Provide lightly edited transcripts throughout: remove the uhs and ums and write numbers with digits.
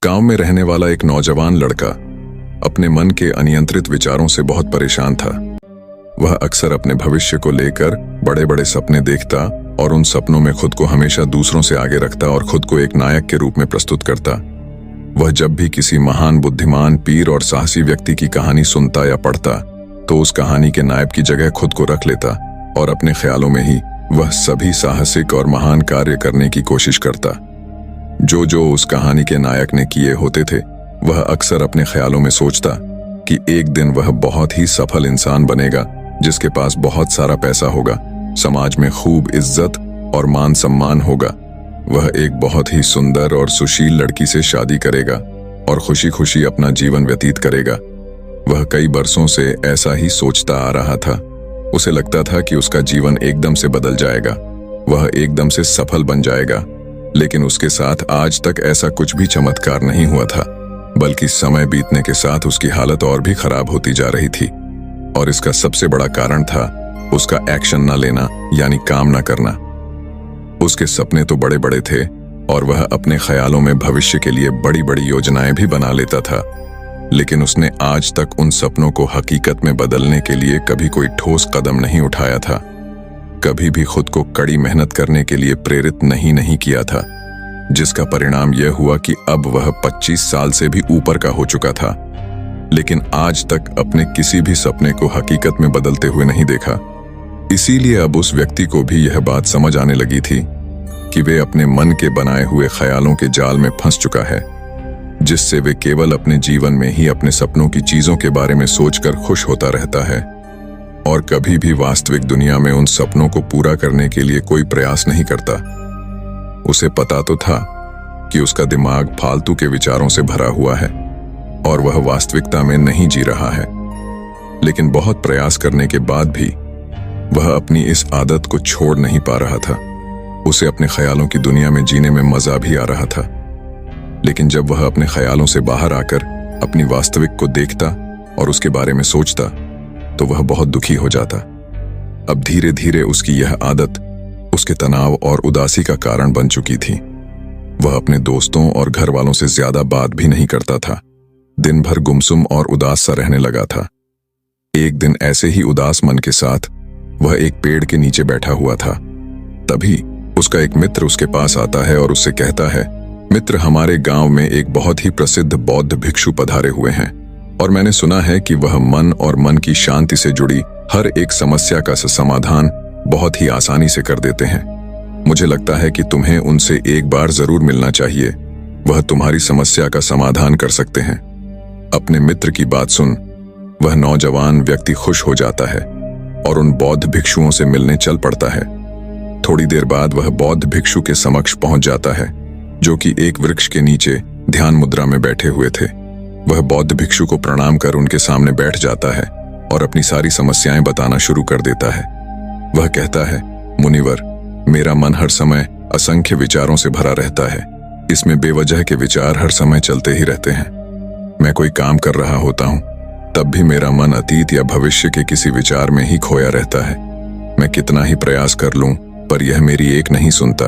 गांव में रहने वाला एक नौजवान लड़का अपने मन के अनियंत्रित विचारों से बहुत परेशान था। वह अक्सर अपने भविष्य को लेकर बड़े बड़े सपने देखता और उन सपनों में खुद को हमेशा दूसरों से आगे रखता और खुद को एक नायक के रूप में प्रस्तुत करता। वह जब भी किसी महान बुद्धिमान पीर और साहसी व्यक्ति की कहानी सुनता या पढ़ता तो उस कहानी के नायक की जगह खुद को रख लेता और अपने ख्यालों में ही वह सभी साहसिक और महान कार्य करने की कोशिश करता। जो उस कहानी के नायक ने किए होते थे वह अक्सर अपने ख्यालों में सोचता कि एक दिन वह बहुत ही सफल इंसान बनेगा जिसके पास बहुत सारा पैसा होगा, समाज में खूब इज्जत और मान सम्मान होगा। वह एक बहुत ही सुंदर और सुशील लड़की से शादी करेगा और खुशी खुशी अपना जीवन व्यतीत करेगा। वह कई बरसों से ऐसा ही सोचता आ रहा था। उसे लगता था कि उसका जीवन एकदम से बदल जाएगा, वह एकदम से सफल बन जाएगा। लेकिन उसके साथ आज तक ऐसा कुछ भी चमत्कार नहीं हुआ था, बल्कि समय बीतने के साथ उसकी हालत और भी खराब होती जा रही थी। और इसका सबसे बड़ा कारण था उसका एक्शन न लेना, यानी काम न करना। उसके सपने तो बड़े बड़े थे और वह अपने ख्यालों में भविष्य के लिए बड़ी बड़ी योजनाएं भी बना लेता था, लेकिन उसने आज तक उन सपनों को हकीकत में बदलने के लिए कभी कोई ठोस कदम नहीं उठाया था। कभी भी खुद को कड़ी मेहनत करने के लिए प्रेरित नहीं किया था, जिसका परिणाम यह हुआ कि अब वह 25 साल से भी ऊपर का हो चुका था, लेकिन आज तक अपने किसी भी सपने को हकीकत में बदलते हुए नहीं देखा। इसीलिए अब उस व्यक्ति को भी यह बात समझ आने लगी थी कि वे अपने मन के बनाए हुए ख्यालों के जाल में फंस चुका है, जिससे वे केवल अपने जीवन में ही अपने सपनों की चीजों के बारे में सोचकर खुश होता रहता है और कभी भी वास्तविक दुनिया में उन सपनों को पूरा करने के लिए कोई प्रयास नहीं करता। उसे पता तो था कि उसका दिमाग फालतू के विचारों से भरा हुआ है और वह वास्तविकता में नहीं जी रहा है, लेकिन बहुत प्रयास करने के बाद भी वह अपनी इस आदत को छोड़ नहीं पा रहा था। उसे अपने ख्यालों की दुनिया में जीने में मजा भी आ रहा था, लेकिन जब वह अपने ख्यालों से बाहर आकर अपनी वास्तविक को देखता और उसके बारे में सोचता तो वह बहुत दुखी हो जाता। अब धीरे धीरे उसकी यह आदत उसके तनाव और उदासी का कारण बन चुकी थी। वह अपने दोस्तों और घर वालों से ज्यादा बात भी नहीं करता था, दिन भर गुमसुम और उदास सा रहने लगा था। एक दिन ऐसे ही उदास मन के साथ वह एक पेड़ के नीचे बैठा हुआ था। तभी उसका एक मित्र उसके पास आता है और उससे कहता है, मित्र, हमारे गांव में एक बहुत ही प्रसिद्ध बौद्ध भिक्षु पधारे हुए हैं और मैंने सुना है कि वह मन और मन की शांति से जुड़ी हर एक समस्या का समाधान बहुत ही आसानी से कर देते हैं। मुझे लगता है कि तुम्हें उनसे एक बार जरूर मिलना चाहिए, वह तुम्हारी समस्या का समाधान कर सकते हैं। अपने मित्र की बात सुन वह नौजवान व्यक्ति खुश हो जाता है और उन बौद्ध भिक्षुओं से मिलने चल पड़ता है। थोड़ी देर बाद वह बौद्ध भिक्षु के समक्ष पहुंच जाता है, जो कि एक वृक्ष के नीचे ध्यान मुद्रा में बैठे हुए थे। वह बौद्ध भिक्षु को प्रणाम कर उनके सामने बैठ जाता है और अपनी सारी समस्याएं बताना शुरू कर देता है। वह कहता है, मुनिवर, मेरा मन हर समय असंख्य विचारों से भरा रहता है। इसमें बेवजह के विचार हर समय चलते ही रहते हैं। मैं कोई काम कर रहा होता हूँ तब भी मेरा मन अतीत या भविष्य के किसी विचार में ही खोया रहता है। मैं कितना ही प्रयास कर लूं पर यह मेरी एक नहीं सुनता।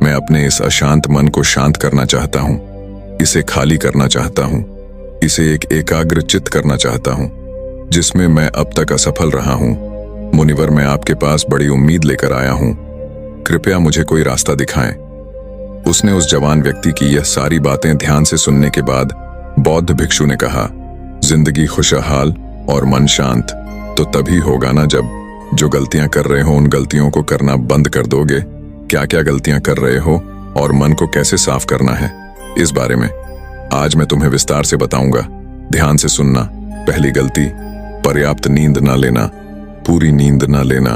मैं अपने इस अशांत मन को शांत करना चाहता हूँ, इसे खाली करना चाहता हूँ, इसे एक एकाग्र चित्त करना चाहता हूँ, जिसमें मैं अब तक असफल रहा हूँ। मुनिवर, मैं आपके पास बड़ी उम्मीद लेकर आया हूँ, कृपया मुझे कोई रास्ता दिखाएं। उसने उस जवान व्यक्ति की यह सारी बातें ध्यान से सुनने के बाद बौद्ध भिक्षु ने कहा, जिंदगी खुशहाल और मन शांत तो तभी होगा ना जब जो गलतियां कर रहे हो उन गलतियों को करना बंद कर दोगे। क्या क्या गलतियां कर रहे हो और मन को कैसे साफ करना है, इस बारे में आज मैं तुम्हें विस्तार से बताऊंगा। ध्यान से सुनना। पहली गलती, पर्याप्त नींद ना लेना, पूरी नींद ना लेना।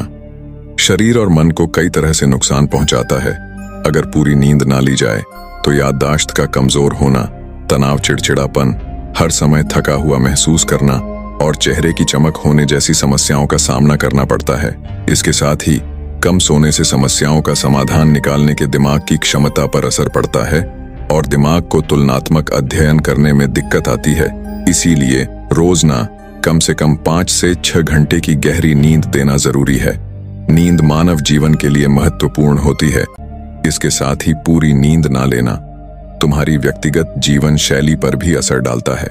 शरीर और मन को कई तरह से नुकसान पहुंचाता है। अगर पूरी नींद ना ली जाए तो याददाश्त का कमजोर होना, तनाव, चिड़चिड़ापन, हर समय थका हुआ महसूस करना और चेहरे की चमक होने जैसी समस्याओं का सामना करना पड़ता है। इसके साथ ही कम सोने से समस्याओं का समाधान निकालने के दिमाग की क्षमता पर असर पड़ता है और दिमाग को तुलनात्मक अध्ययन करने में दिक्कत आती है। इसीलिए रोज ना कम से कम 5 से 6 घंटे की गहरी नींद देना जरूरी है। नींद मानव जीवन के लिए महत्वपूर्ण होती है। इसके साथ ही पूरी नींद ना लेना तुम्हारी व्यक्तिगत जीवन शैली पर भी असर डालता है।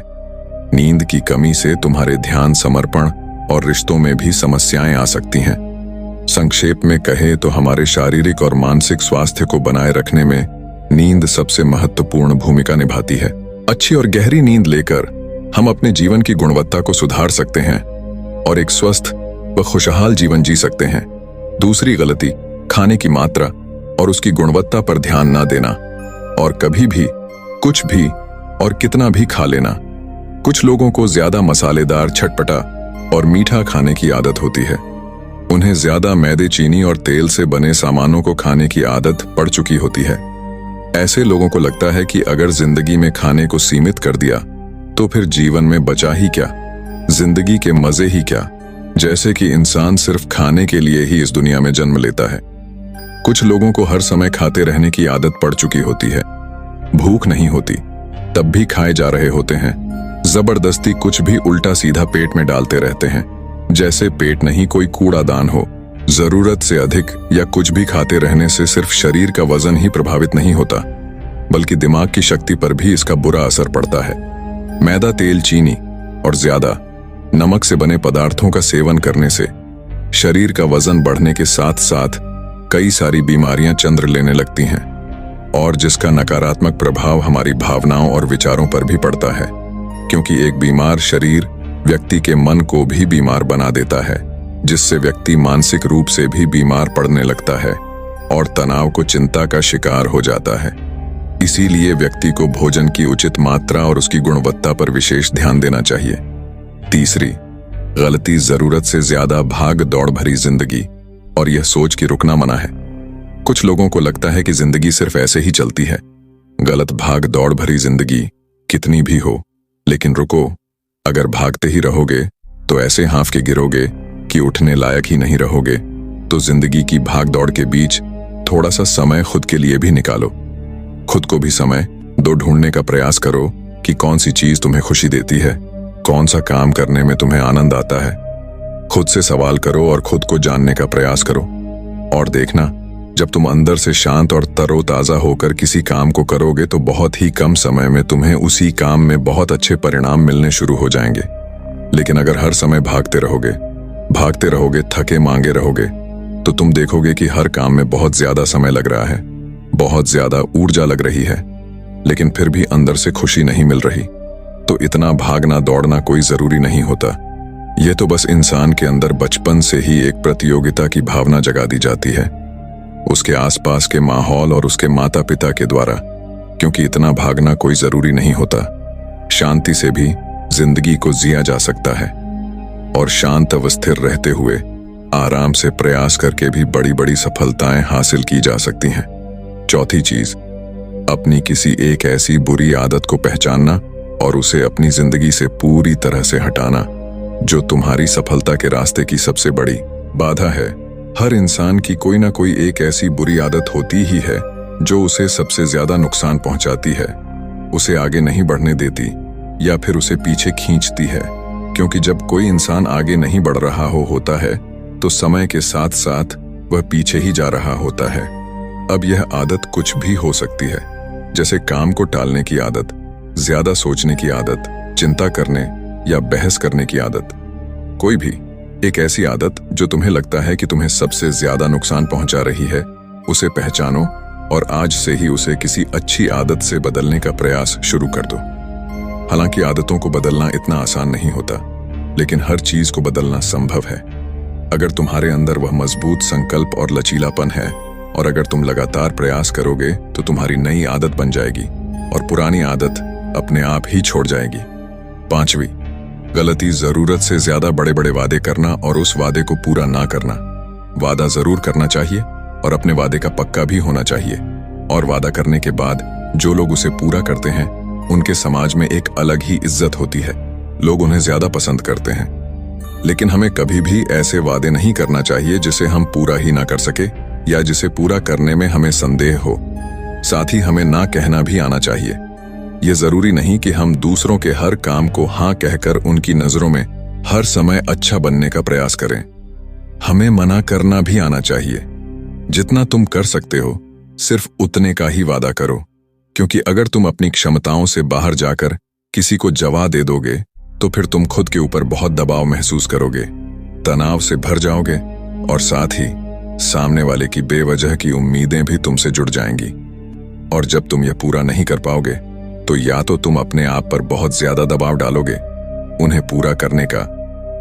नींद की कमी से तुम्हारे ध्यान, समर्पण और रिश्तों में भी समस्याएं आ सकती हैं। संक्षेप में कहें तो हमारे शारीरिक और मानसिक स्वास्थ्य को बनाए रखने में नींद सबसे महत्वपूर्ण भूमिका निभाती है। अच्छी और गहरी नींद लेकर हम अपने जीवन की गुणवत्ता को सुधार सकते हैं और एक स्वस्थ व खुशहाल जीवन जी सकते हैं। दूसरी गलती, खाने की मात्रा और उसकी गुणवत्ता पर ध्यान ना देना और कभी भी कुछ भी और कितना भी खा लेना। कुछ लोगों को ज्यादा मसालेदार, चटपटा और मीठा खाने की आदत होती है। उन्हें ज्यादा मैदे, चीनी और तेल से बने सामानों को खाने की आदत पड़ चुकी होती है। ऐसे लोगों को लगता है कि अगर जिंदगी में खाने को सीमित कर दिया तो फिर जीवन में बचा ही क्या, जिंदगी के मजे ही क्या, जैसे कि इंसान सिर्फ खाने के लिए ही इस दुनिया में जन्म लेता है। कुछ लोगों को हर समय खाते रहने की आदत पड़ चुकी होती है। भूख नहीं होती तब भी खाए जा रहे होते हैं। जबरदस्ती कुछ भी उल्टा सीधा पेट में डालते रहते हैं, जैसे पेट नहीं कोई कूड़ादान हो। जरूरत से अधिक या कुछ भी खाते रहने से सिर्फ शरीर का वजन ही प्रभावित नहीं होता, बल्कि दिमाग की शक्ति पर भी इसका बुरा असर पड़ता है। मैदा, तेल, चीनी और ज्यादा नमक से बने पदार्थों का सेवन करने से शरीर का वजन बढ़ने के साथ साथ कई सारी बीमारियां चंद्र लेने लगती हैं, और जिसका नकारात्मक प्रभाव हमारी भावनाओं और विचारों पर भी पड़ता है, क्योंकि एक बीमार शरीर व्यक्ति के मन को भी बीमार बना देता है, जिससे व्यक्ति मानसिक रूप से भी बीमार पड़ने लगता है और तनाव को चिंता का शिकार हो जाता है। इसीलिए व्यक्ति को भोजन की उचित मात्रा और उसकी गुणवत्ता पर विशेष ध्यान देना चाहिए। तीसरी गलती, जरूरत से ज्यादा भाग दौड़ भरी जिंदगी और यह सोच कि रुकना मना है। कुछ लोगों को लगता है कि जिंदगी सिर्फ ऐसे ही चलती है। गलत, भाग दौड़ भरी जिंदगी कितनी भी हो, लेकिन रुको। अगर भागते ही रहोगे तो ऐसे हांफ के गिरोगे कि उठने लायक ही नहीं रहोगे। तो जिंदगी की भाग दौड़ के बीच थोड़ा सा समय खुद के लिए भी निकालो। खुद को भी समय दो, ढूंढने का प्रयास करो कि कौन सी चीज तुम्हें खुशी देती है, कौन सा काम करने में तुम्हें आनंद आता है। खुद से सवाल करो और खुद को जानने का प्रयास करो, और देखना, जब तुम अंदर से शांत और तरोताजा होकर किसी काम को करोगे तो बहुत ही कम समय में तुम्हें उसी काम में बहुत अच्छे परिणाम मिलने शुरू हो जाएंगे। लेकिन अगर हर समय भागते रहोगे, थके मांगे रहोगे, तो तुम देखोगे कि हर काम में बहुत ज्यादा समय लग रहा है, बहुत ज्यादा ऊर्जा लग रही है, लेकिन फिर भी अंदर से खुशी नहीं मिल रही। तो इतना भागना दौड़ना कोई जरूरी नहीं होता। यह तो बस इंसान के अंदर बचपन से ही एक प्रतियोगिता की भावना जगा दी जाती है, उसके आसपास के माहौल और उसके माता पिता के द्वारा। क्योंकि इतना भागना कोई जरूरी नहीं होता। शांति से भी जिंदगी को जिया जा सकता है, और शांत व स्थिर रहते हुए आराम से प्रयास करके भी बड़ी बड़ी सफलताएं हासिल की जा सकती हैं। चौथी चीज, अपनी किसी एक ऐसी बुरी आदत को पहचानना और उसे अपनी जिंदगी से पूरी तरह से हटाना जो तुम्हारी सफलता के रास्ते की सबसे बड़ी बाधा है। हर इंसान की कोई ना कोई एक ऐसी बुरी आदत होती ही है जो उसे सबसे ज्यादा नुकसान पहुंचाती है, उसे आगे नहीं बढ़ने देती या फिर उसे पीछे खींचती है। क्योंकि जब कोई इंसान आगे नहीं बढ़ रहा होता है तो समय के साथ साथ वह पीछे ही जा रहा होता है। अब यह आदत कुछ भी हो सकती है, जैसे काम को टालने की आदत, ज्यादा सोचने की आदत, चिंता करने या बहस करने की आदत। कोई भी एक ऐसी आदत जो तुम्हें लगता है कि तुम्हें सबसे ज्यादा नुकसान पहुंचा रही है, उसे पहचानो और आज से ही उसे किसी अच्छी आदत से बदलने का प्रयास शुरू कर दो। हालांकि आदतों को बदलना इतना आसान नहीं होता, लेकिन हर चीज को बदलना संभव है अगर तुम्हारे अंदर वह मजबूत संकल्प और लचीलापन है, और अगर तुम लगातार प्रयास करोगे तो तुम्हारी नई आदत बन जाएगी और पुरानी आदत अपने आप ही छोड़ जाएगी। पांचवी गलती, जरूरत से ज्यादा बड़े बड़े वादे करना और उस वादे को पूरा ना करना। वादा जरूर करना चाहिए और अपने वादे का पक्का भी होना चाहिए, और वादा करने के बाद जो लोग उसे पूरा करते हैं उनके समाज में एक अलग ही इज्जत होती है, लोग उन्हें ज्यादा पसंद करते हैं। लेकिन हमें कभी भी ऐसे वादे नहीं करना चाहिए जिसे हम पूरा ही ना कर सके या जिसे पूरा करने में हमें संदेह हो। साथ ही हमें ना कहना भी आना चाहिए। यह जरूरी नहीं कि हम दूसरों के हर काम को हाँ कहकर उनकी नजरों में हर समय अच्छा बनने का प्रयास करें। हमें मना करना भी आना चाहिए। जितना तुम कर सकते हो सिर्फ उतने का ही वादा करो, क्योंकि अगर तुम अपनी क्षमताओं से बाहर जाकर किसी को जवा दे दोगे तो फिर तुम खुद के ऊपर बहुत दबाव महसूस करोगे, तनाव से भर जाओगे और साथ ही सामने वाले की बेवजह की उम्मीदें भी तुमसे जुड़ जाएंगी। और जब तुम यह पूरा नहीं कर पाओगे तो या तो तुम अपने आप पर बहुत ज्यादा दबाव डालोगे उन्हें पूरा करने का,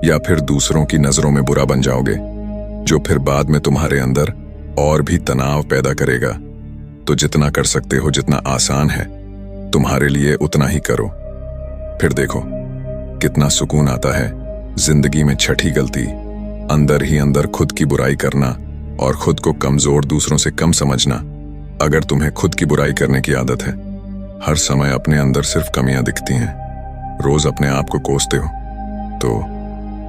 या फिर दूसरों की नजरों में बुरा बन जाओगे, जो फिर बाद में तुम्हारे अंदर और भी तनाव पैदा करेगा। तो जितना कर सकते हो, जितना आसान है तुम्हारे लिए, उतना ही करो। फिर देखो कितना सुकून आता है। जिंदगी में छठी गलती, अंदर ही अंदर खुद की बुराई करना और खुद को कमजोर, दूसरों से कम समझना। अगर तुम्हें खुद की बुराई करने की आदत है, हर समय अपने अंदर सिर्फ कमियां दिखती हैं, रोज अपने आप को कोसते हो, तो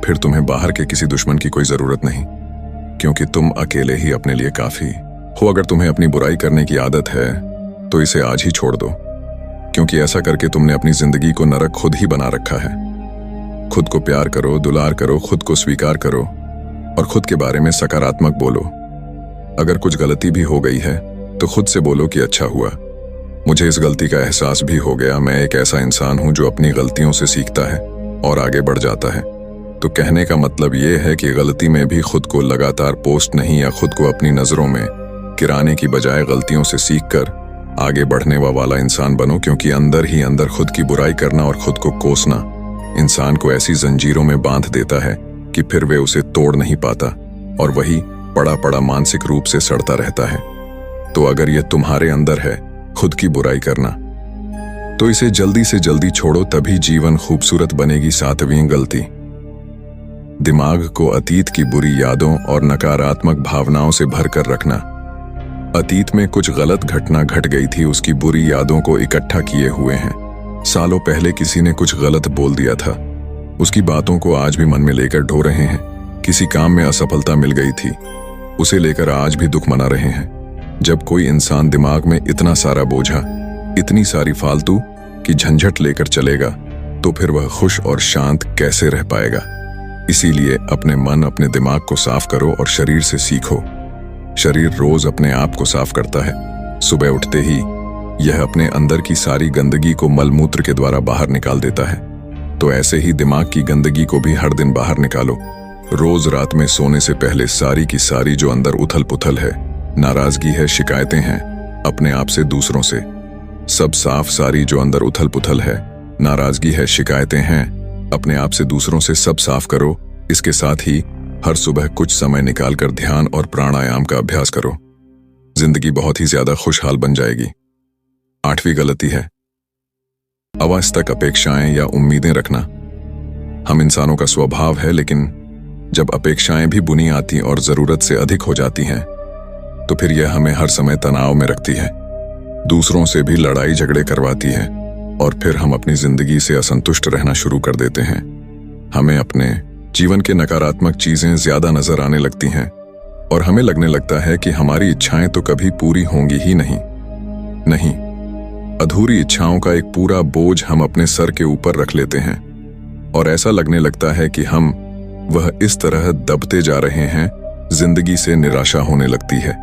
फिर तुम्हें बाहर के किसी दुश्मन की कोई जरूरत नहीं, क्योंकि तुम अकेले ही अपने लिए काफी हो। अगर तुम्हें अपनी बुराई करने की आदत है तो इसे आज ही छोड़ दो, क्योंकि ऐसा करके तुमने अपनी जिंदगी को नरक खुद ही बना रखा है। खुद को प्यार करो, दुलार करो, खुद को स्वीकार करो और खुद के बारे में सकारात्मक बोलो। अगर कुछ गलती भी हो गई है तो खुद से बोलो कि अच्छा हुआ, मुझे इस गलती का एहसास भी हो गया, मैं एक ऐसा इंसान हूं जो अपनी गलतियों से सीखता है और आगे बढ़ जाता है। तो कहने का मतलब ये है कि गलती में भी खुद को लगातार पोस्ट नहीं, या खुद को अपनी नजरों में गिराने की बजाय गलतियों से सीखकर आगे बढ़ने वाला इंसान बनो, क्योंकि अंदर ही अंदर खुद की बुराई करना और खुद को कोसना इंसान को ऐसी जंजीरों में बांध देता है कि फिर वे उसे तोड़ नहीं पाता और वही पड़ा पड़ा मानसिक रूप से सड़ता रहता है। तो अगर ये तुम्हारे अंदर है खुद की बुराई करना, तो इसे जल्दी से जल्दी छोड़ो, तभी जीवन खूबसूरत बनेगी। 7वीं गलती, दिमाग को अतीत की बुरी यादों और नकारात्मक भावनाओं से भरकर रखना। अतीत में कुछ गलत घटना घट गई थी, उसकी बुरी यादों को इकट्ठा किए हुए हैं। सालों पहले किसी ने कुछ गलत बोल दिया था, उसकी बातों को आज भी मन में लेकर ढो रहे हैं। किसी काम में असफलता मिल गई थी, उसे लेकर आज भी दुख मना रहे हैं। जब कोई इंसान दिमाग में इतना सारा बोझा, इतनी सारी फालतू की झंझट लेकर चलेगा तो फिर वह खुश और शांत कैसे रह पाएगा। इसीलिए अपने मन, अपने दिमाग को साफ करो और शरीर से सीखो। शरीर रोज अपने आप को साफ करता है। सुबह उठते ही यह अपने अंदर की सारी गंदगी को मलमूत्र के द्वारा बाहर निकाल देता है। तो ऐसे ही दिमाग की गंदगी को भी हर दिन बाहर निकालो। रोज रात में सोने से पहले सारी की सारी जो अंदर उथल पुथल है, नाराजगी है, शिकायतें हैं अपने आप से, दूसरों से, सब साफ। सारी जो अंदर उथल पुथल है, नाराजगी है, शिकायतें हैं अपने आप से, दूसरों से, सब साफ करो। इसके साथ ही हर सुबह कुछ समय निकालकर ध्यान और प्राणायाम का अभ्यास करो। जिंदगी बहुत ही ज्यादा खुशहाल बन जाएगी। 8वीं गलती है अवास्तविक अपेक्षाएं या उम्मीदें रखना। हम इंसानों का स्वभाव है, लेकिन जब अपेक्षाएं भी बुनी आती और जरूरत से अधिक हो जाती हैं तो फिर यह हमें हर समय तनाव में रखती है, दूसरों से भी लड़ाई झगड़े करवाती है और फिर हम अपनी जिंदगी से असंतुष्ट रहना शुरू कर देते हैं। हमें अपने जीवन के नकारात्मक चीजें ज्यादा नजर आने लगती हैं और हमें लगने लगता है कि हमारी इच्छाएं तो कभी पूरी होंगी ही नहीं। अधूरी इच्छाओं का एक पूरा बोझ हम अपने सर के ऊपर रख लेते हैं और ऐसा लगने लगता है कि हम वह इस तरह दबते जा रहे हैं, जिंदगी से निराशा होने लगती है।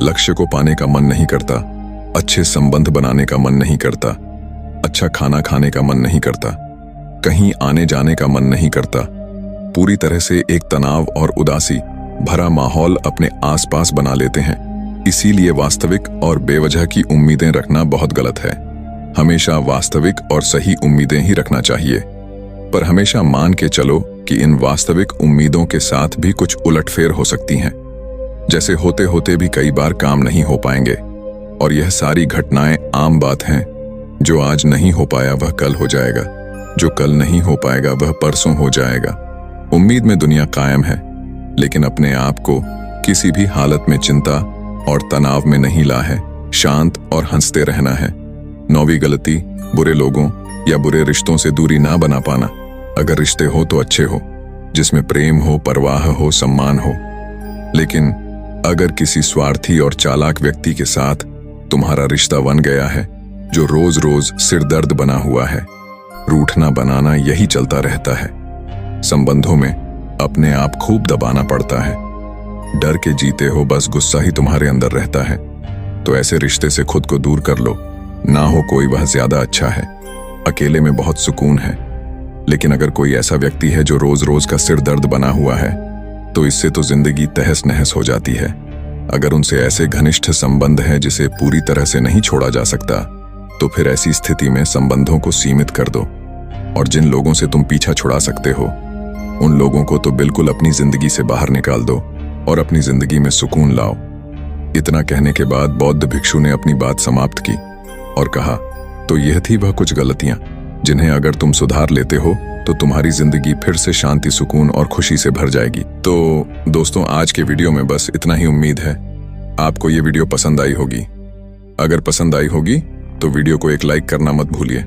लक्ष्य को पाने का मन नहीं करता, अच्छे संबंध बनाने का मन नहीं करता, अच्छा खाना खाने का मन नहीं करता, कहीं आने जाने का मन नहीं करता। पूरी तरह से एक तनाव और उदासी भरा माहौल अपने आसपास बना लेते हैं। इसीलिए वास्तविक और बेवजह की उम्मीदें रखना बहुत गलत है। हमेशा वास्तविक और सही उम्मीदें ही रखना चाहिए, पर हमेशा मान के चलो कि इन वास्तविक उम्मीदों के साथ भी कुछ उलटफेर हो सकती हैं। जैसे होते होते भी कई बार काम नहीं हो पाएंगे और यह सारी घटनाएं आम बात हैं। जो आज नहीं हो पाया वह कल हो जाएगा, जो कल नहीं हो पाएगा वह परसों हो जाएगा। उम्मीद में दुनिया कायम है, लेकिन अपने आप को किसी भी हालत में चिंता और तनाव में नहीं ला है। शांत और हंसते रहना है। 9वीं गलती, बुरे लोगों या बुरे रिश्तों से दूरी ना बना पाना। अगर रिश्ते हो तो अच्छे हो, जिसमें प्रेम हो, परवाह हो, सम्मान हो, लेकिन अगर किसी स्वार्थी और चालाक व्यक्ति के साथ तुम्हारा रिश्ता बन गया है जो रोज रोज सिरदर्द बना हुआ है, रूठना बनाना यही चलता रहता है। संबंधों में अपने आप खूब दबाना पड़ता है, डर के जीते हो, बस गुस्सा ही तुम्हारे अंदर रहता है। तो ऐसे रिश्ते से खुद को दूर कर लो, ना हो कोई वह ज्यादा अच्छा है। अकेले में बहुत सुकून है, लेकिन अगर कोई ऐसा व्यक्ति है जो रोज रोज का सिर दर्द बना हुआ है तो इससे तो जिंदगी तहस नहस हो जाती है। अगर उनसे ऐसे घनिष्ठ संबंध हैं जिसे पूरी तरह से नहीं छोड़ा जा सकता, तो फिर ऐसी स्थिति में संबंधों को सीमित कर दो और जिन लोगों से तुम पीछा छुड़ा सकते हो उन लोगों को तो बिल्कुल अपनी जिंदगी से बाहर निकाल दो और अपनी जिंदगी में सुकून लाओ। इतना कहने के बाद बौद्ध भिक्षु ने अपनी बात समाप्त की और कहा, तो यह थी वह कुछ गलतियां जिन्हें अगर तुम सुधार लेते हो तो तुम्हारी जिंदगी फिर से शांति, सुकून और खुशी से भर जाएगी। तो दोस्तों, आज के वीडियो में बस इतना ही। उम्मीद है आपको ये वीडियो पसंद आई होगी। अगर पसंद आई होगी तो वीडियो को एक लाइक करना मत भूलिए।